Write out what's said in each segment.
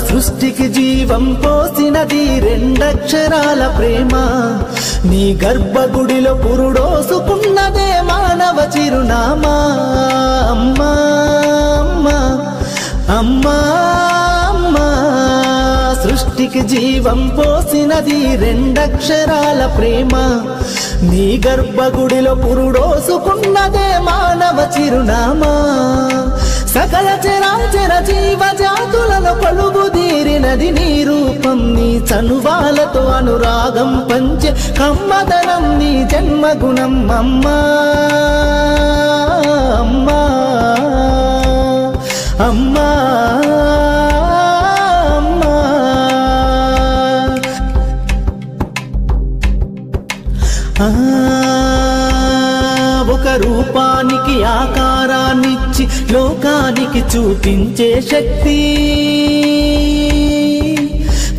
సృష్టికి జీవం పోసినది రెండక్షరాల ప్రేమ. నీ గర్భగుడిలో పురుడోసుకున్నదే మానవ చిరునామా. అమ్మా అమ్మా అమ్మా అమ్మా, సృష్టికి జీవం పోసినది రెండక్షరాల ప్రేమ. నీ గర్భగుడిలో పురుడోసుకున్నదే మానవ చిరునామా. సకల చరాచర జీవ జాతులలో కొలువుదీరినది నీ రూపం. నీ చనువాలతో అనురాగం పంచే కమ్మదనం నీ జన్మగుణం. అమ్మా అమ్మా అమ్మా ఒక రూపానికి ఆకారాన్నిచ్చి లోకానికి చూపించే శక్తి.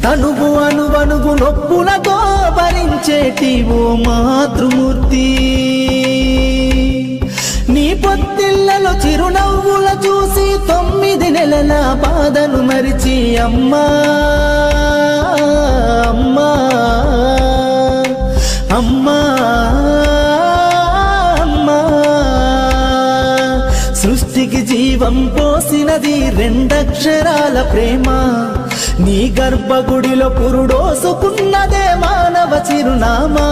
తనువు అణువణువు నొప్పులతో భరించేటి ఓ మాతృమూర్తి. నీ పొత్తిళ్లలో చిరునవ్వుల చూసి 9 నెలల బాధను మరిచి అమ్మా అమ్మా అమ్మా అమ్మా, సృష్టికి జీవం పోసినది రెండక్షరాల ప్రేమ. నీ గర్భగుడిలో పురుడోసుకున్నదే మానవ చిరునామా.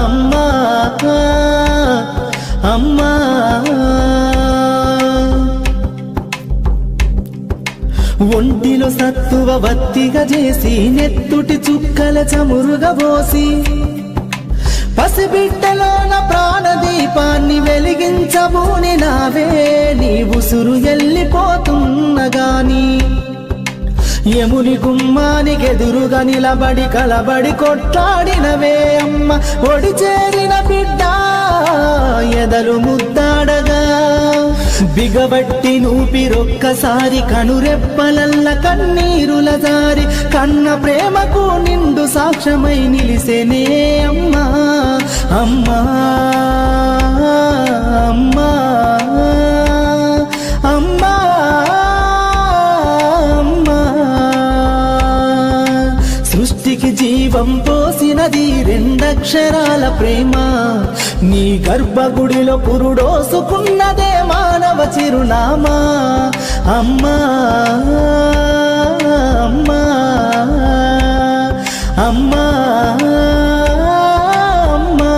అమ్మా అమ్మా, ఒంటిలో సత్తువ వత్తిగా చేసి నెత్తుటి చుక్కల చమురుగా పోసి పసిబిడ్డలోన ప్రాణదీపాన్ని వెలిగించబూని నావే. నీ ఉసురు ఎల్లిపోతున్నగాని యముని గుమ్మానికి ఎదురుగా నిలబడి కలబడి కొట్లాడినవే అమ్మ. ఒడి చేరిన బిడ్డ ఎదలు ముద్దాడగా బిగబట్టి నూపిరొక్కసారి కనురెప్పలల్ల కన్నీరుల జారి కన్న ప్రేమకు నిండు సాక్ష్యమై నిలిసేనే అమ్మా అమ్మా అమ్మా అమ్మా అమ్మా, సృష్టికి జీవం పోసినది రెండక్షరాల ప్రేమ. నీ గర్భగుడిలో పురుడోసుకున్నదే మానవ చిరునామా. అమ్మా అమ్మా అమ్మా అమ్మా,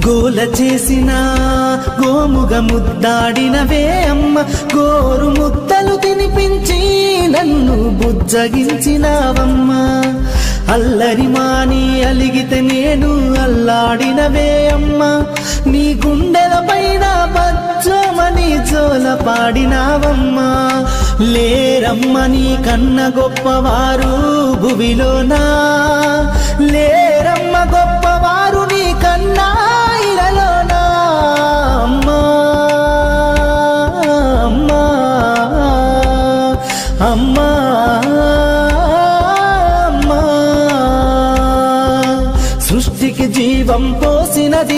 గోల చేసిన గోముగ ముద్దాడినవే అమ్మ. గోరు ముద్దలు తినిపించి నన్ను బుజ్జగించినావమ్మా. అల్లరి మాని అలిగితే నేను అల్లాడినవే అమ్మా. నీ గుండెల పైన పచ్చమని జోల పాడినావమ్మా. లేరమ్మ నీ కన్న గొప్పవారు భువిలోనా, లేరమ్మ గొప్పవారు నీ కన్నా ఇలలోనా. అమ్మా అమ్మా అమ్మా అమ్మా, సృష్టికి జీవం పోసినది